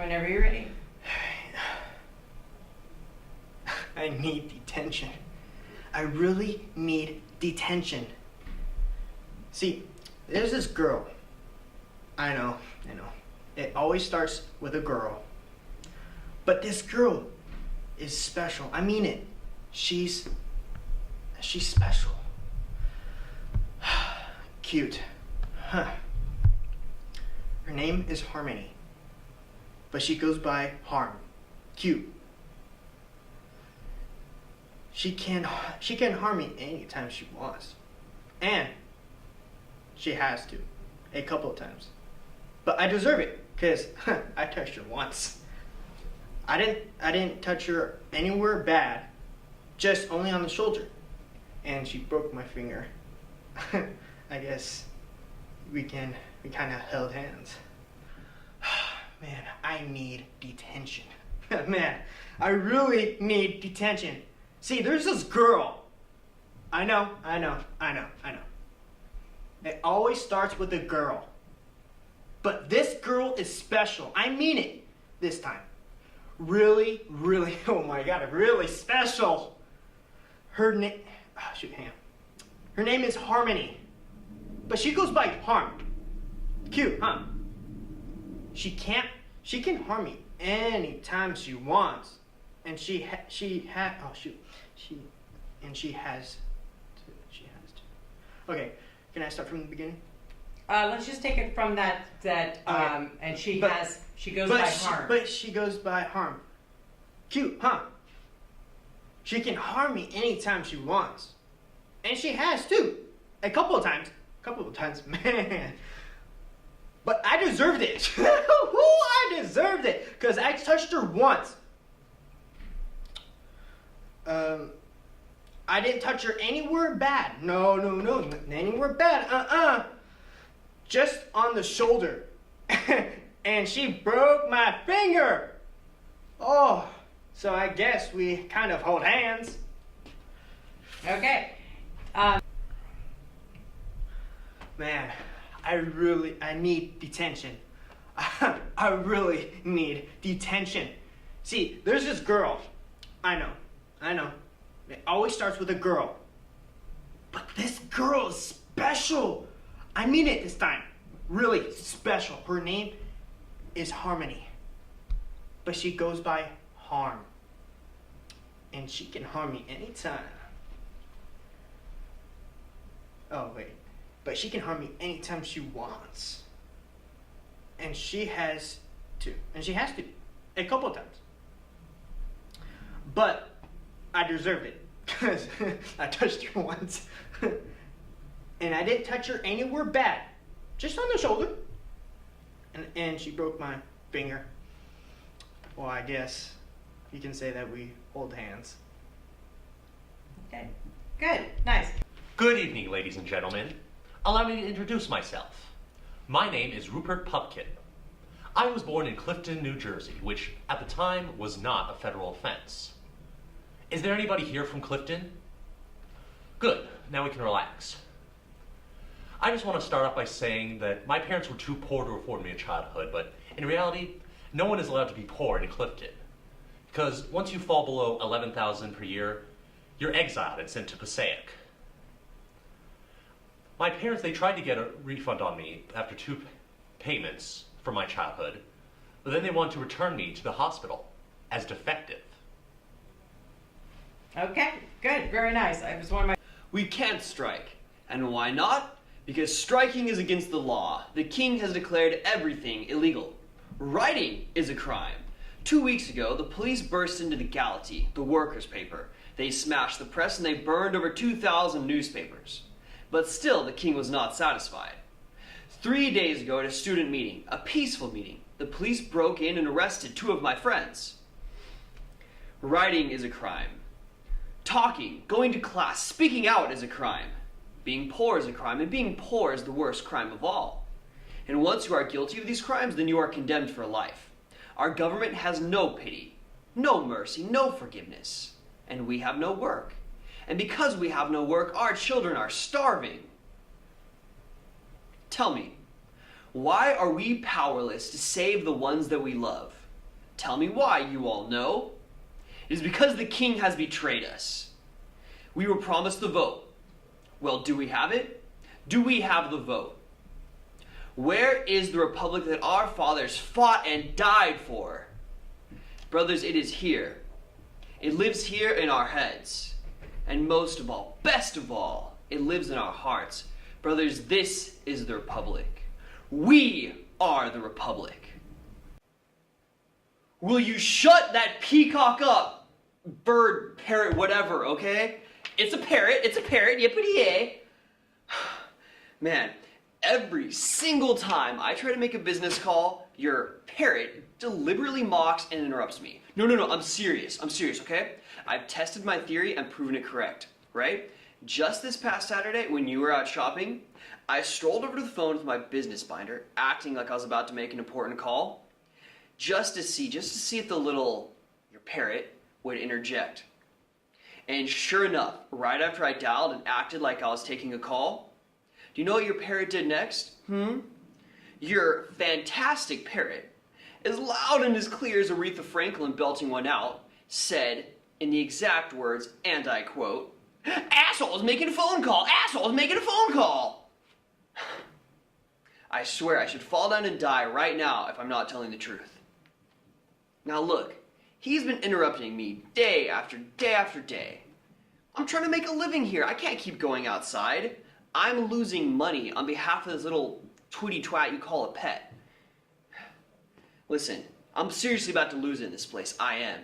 Whenever you're ready. I need detention. I really need detention. See, there's this girl. I know. It always starts with a girl. But this girl is special. I mean it. She's special. Cute. Huh. Her name is Harmony. But she goes by Harm. Cute. She can harm me anytime she wants. And she has to. A couple of times. But I deserve it, because I touched her once. I didn't touch her anywhere bad, just only on the shoulder. And she broke my finger. I guess we kind of held hands. Man, I need detention. Man, I really need detention. See, there's this girl. I know. It always starts with a girl. But this girl is special. I mean it this time. Really, oh my God, really special. Her name, Her name is Harmony. But she goes by Harm. Cute, huh? She can harm me anytime she wants. And she has to. Okay, can I start from the beginning? Let's just take it from that and she goes by Harm. But she goes by Harm. Cute, huh? She can harm me anytime she wants. And she has too. A couple of times, man. But I deserved it. I deserved it. Because I touched her once. I didn't touch her anywhere bad. No. Anywhere bad. Just on the shoulder. And she broke my finger. Oh, so I guess we kind of hold hands. Okay. Man, I need detention. I really need detention. See, there's this girl. I know. It always starts with a girl. But this girl is special. I mean it this time. Really special. Her name is Harmony. But she goes by Harm. And she can harm me anytime. Oh, wait. But she can harm me anytime she wants. And she has to. A couple of times. But I deserved it. Because I touched her once. And I didn't touch her anywhere bad. Just on the shoulder. And she broke my finger. Well, I guess you can say that we hold hands. Okay. Good. Nice. Good evening, ladies and gentlemen. Allow me to introduce myself. My name is Rupert Pupkin. I was born in Clifton, New Jersey, which at the time was not a federal offense. Is there anybody here from Clifton? Good. Now we can relax. I just want to start off by saying that my parents were too poor to afford me a childhood, but in reality, no one is allowed to be poor in Clifton. Because once you fall below $11,000 per year, you're exiled and sent to Passaic. My parents, they tried to get a refund on me after 2 payments for my childhood, but then they wanted to return me to the hospital as defective. Okay, good, very nice. I was one of my. We can't strike. And why not? Because striking is against the law. The king has declared everything illegal. Writing is a crime. 2 weeks ago, the police burst into the Galaxy, the workers' paper. They smashed the press and they burned over 2,000 newspapers. But still, the king was not satisfied. 3 days ago at a student meeting, a peaceful meeting, the police broke in and arrested 2 of my friends. Writing is a crime. Talking, going to class, speaking out is a crime. Being poor is a crime, and being poor is the worst crime of all. And once you are guilty of these crimes, then you are condemned for life. Our government has no pity, no mercy, no forgiveness. And we have no work. And because we have no work, our children are starving. Tell me, why are we powerless to save the ones that we love? Tell me why, you all know. It is because the king has betrayed us. We were promised the vote. Well, do we have it? Do we have the vote? Where is the republic that our fathers fought and died for? Brothers, it is here. It lives here in our heads. And most of all, best of all, it lives in our hearts. Brothers, this is the republic. We are the republic. Will you shut that peacock up? Bird, parrot, whatever, okay? It's a parrot, yippity-yay. Man, every single time I try to make a business call, your parrot deliberately mocks and interrupts me. No, I'm serious, okay? I've tested my theory and proven it correct, right? Just this past Saturday, when you were out shopping, I strolled over to the phone with my business binder, acting like I was about to make an important call, just to see if your parrot would interject. And sure enough, right after I dialed and acted like I was taking a call, do you know what your parrot did next? Your fantastic parrot, as loud and as clear as Aretha Franklin belting one out, said in the exact words, and I quote, "Asshole's making a phone call! Asshole's making a phone call!" I swear I should fall down and die right now if I'm not telling the truth. Now look, he's been interrupting me day after day after day. I'm trying to make a living here. I can't keep going outside. I'm losing money on behalf of this little twitty twat you call a pet. Listen, I'm seriously about to lose it in this place. I am.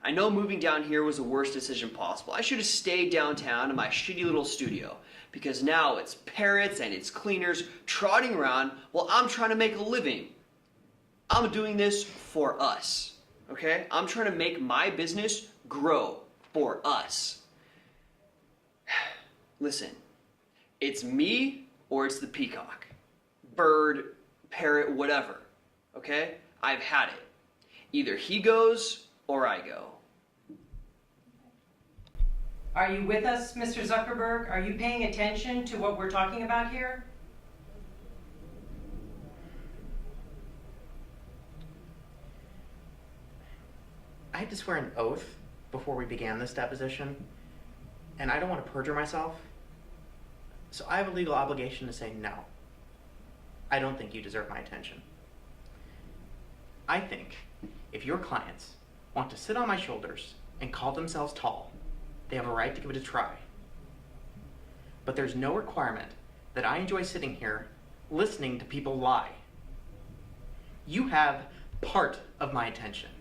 I know moving down here was the worst decision possible. I should have stayed downtown in my shitty little studio, because now it's parrots and it's cleaners trotting around while I'm trying to make a living. I'm doing this for us, okay? I'm trying to make my business grow for us. Listen, it's me or it's the peacock, bird, parrot, whatever, okay? I've had it. Either he goes or I go. Are you with us, Mr. Zuckerberg? Are you paying attention to what we're talking about here? I had to swear an oath before we began this deposition, and I don't want to perjure myself, so I have a legal obligation to say no. I don't think you deserve my attention. I think if your clients want to sit on my shoulders and call themselves tall, they have a right to give it a try. But there's no requirement that I enjoy sitting here listening to people lie. You have part of my attention.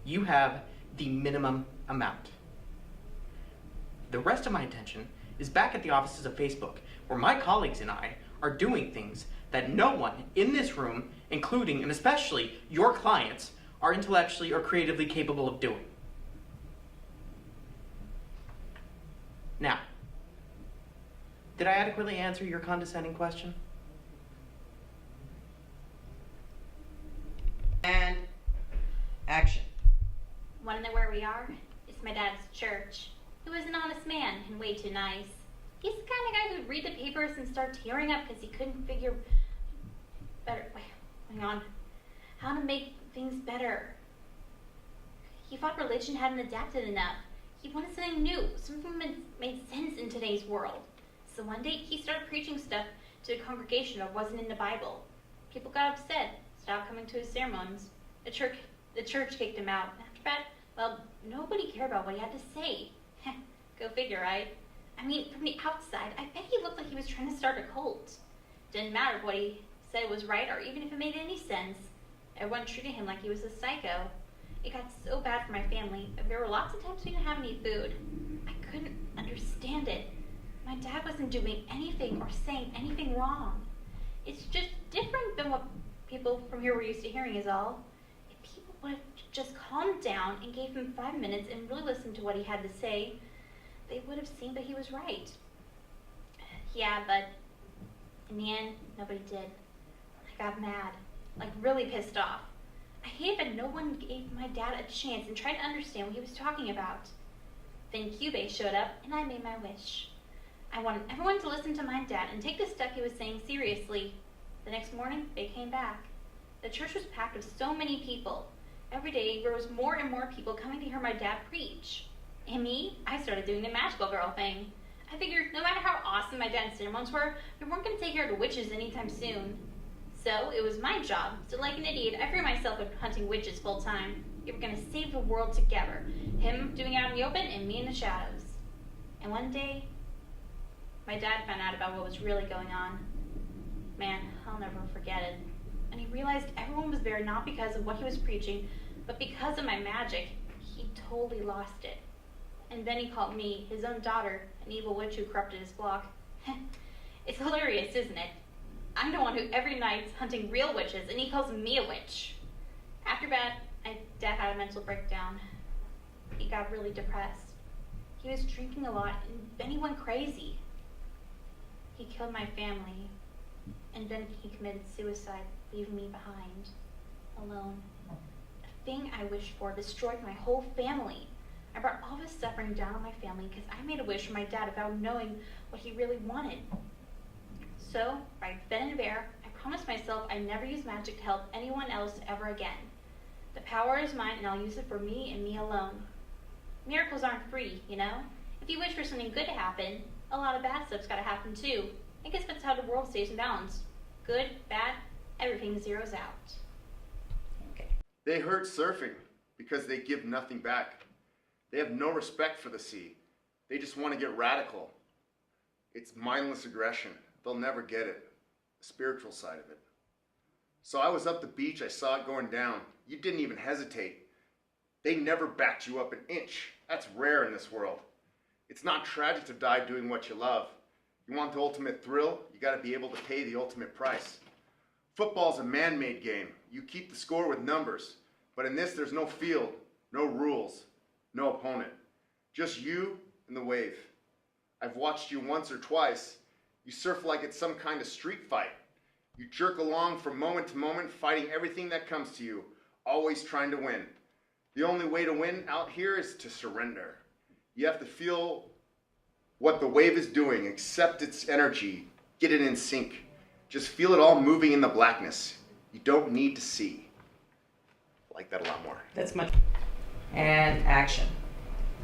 You have the minimum amount. The rest of my attention is back at the offices of Facebook, where my colleagues and I are doing things that no one in this room, including and especially your clients, are intellectually or creatively capable of doing. Now, did I adequately answer your condescending question? And action. Want to know where we are? It's my dad's church. He was an honest man and way too nice. He's the kind of guy who'd read the papers and start tearing up because he couldn't figure how to make things better. He thought religion hadn't adapted enough. He wanted something new, something that made sense in today's world. So one day he started preaching stuff to a congregation that wasn't in the Bible. People got upset, stopped coming to his sermons. The church kicked him out. After that, well, nobody cared about what he had to say. Go figure, right? I mean, from the outside, I bet he looked like he was trying to start a cult. Didn't matter what he said was right or even if it made any sense. Everyone treated him like he was a psycho. It got so bad for my family. There were lots of times we didn't have any food. I couldn't understand it. My dad wasn't doing anything or saying anything wrong. It's just different than what people from here were used to hearing is all. If people would have just calmed down and gave him 5 minutes and really listened to what he had to say, they would have seen that he was right. Yeah, but in the end, nobody did. I got mad, like really pissed off. I hated that no one gave my dad a chance and tried to understand what he was talking about. Then Cubase showed up and I made my wish. I wanted everyone to listen to my dad and take the stuff he was saying seriously. The next morning, they came back. The church was packed with so many people. every day there was more and more people coming to hear my dad preach. And me, I started doing the magical girl thing. I figured no matter how awesome my dad's sermons were, we weren't going to take care of the witches anytime soon. So it was my job. So like an idiot, I threw myself at hunting witches full time. We were going to save the world together. Him doing it out in the open and me in the shadows. And one day, my dad found out about what was really going on. Man, I'll never forget it. And he realized everyone was there not because of what he was preaching, but because of my magic. He totally lost it. And then he called me, his own daughter, an evil witch who corrupted his flock. It's hilarious, isn't it? I'm the one who every night's hunting real witches, and he calls me a witch. After that, my dad had a mental breakdown. He got really depressed. He was drinking a lot, and then he went crazy. He killed my family, and then he committed suicide, leaving me behind, alone. The thing I wished for destroyed my whole family. I brought all this suffering down on my family because I made a wish for my dad without knowing what he really wanted. So, right then and there, I promised myself I'd never use magic to help anyone else ever again. The power is mine, and I'll use it for me and me alone. Miracles aren't free, you know? If you wish for something good to happen, a lot of bad stuff's gotta happen too. I guess that's how the world stays in balance. Good, bad, everything zeroes out. Okay. They hurt surfing because they give nothing back. They have no respect for the sea. They just want to get radical. It's mindless aggression. They'll never get it. The spiritual side of it. So I was up the beach, I saw it going down. You didn't even hesitate. They never backed you up an inch. That's rare in this world. It's not tragic to die doing what you love. You want the ultimate thrill, you gotta be able to pay the ultimate price. Football's a man-made game. You keep the score with numbers. But in this, there's no field, no rules, no opponent. Just you and the wave. I've watched you once or twice. You surf like it's some kind of street fight. You jerk along from moment to moment, fighting everything that comes to you, always trying to win. The only way to win out here is to surrender. You have to feel what the wave is doing, accept its energy, get it in sync. Just feel it all moving in the blackness. You don't need to see. I like that a lot more. That's much. And action.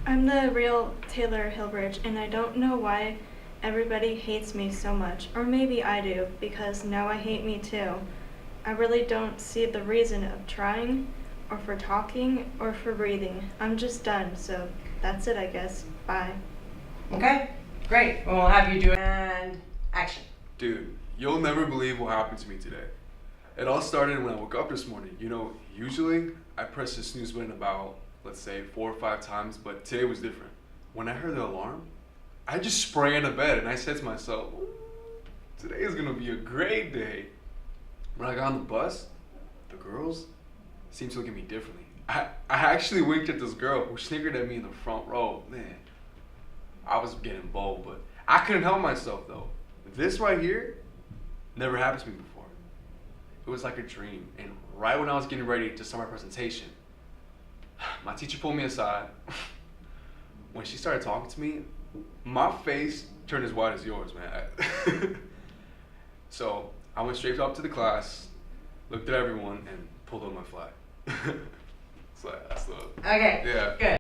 I'm the real Taylor Hillbridge, and I don't know why everybody hates me so much. Or maybe I do, because now I hate me too. I really don't see the reason of trying, or for talking, or for breathing. I'm just done, so that's it, I guess. Bye. Okay, great. We'll have you do it. And action. Dude, you'll never believe what happened to me today. It all started when I woke up this morning. You know, usually I press the snooze button about, let's say, 4 or 5 times, but today was different. When I heard the alarm, I just sprang out of bed and I said to myself, today is gonna be a great day. When I got on the bus, the girls seemed to look at me differently. I actually winked at this girl who snickered at me in the front row. Man, I was getting bold, but I couldn't help myself though. This right here never happened to me before. It was like a dream, and right when I was getting ready to start my presentation, my teacher pulled me aside. When she started talking to me, my face turned as white as yours, man. So I went straight up to the class, looked at everyone, and pulled up my flag. So that's the Okay, yeah. good.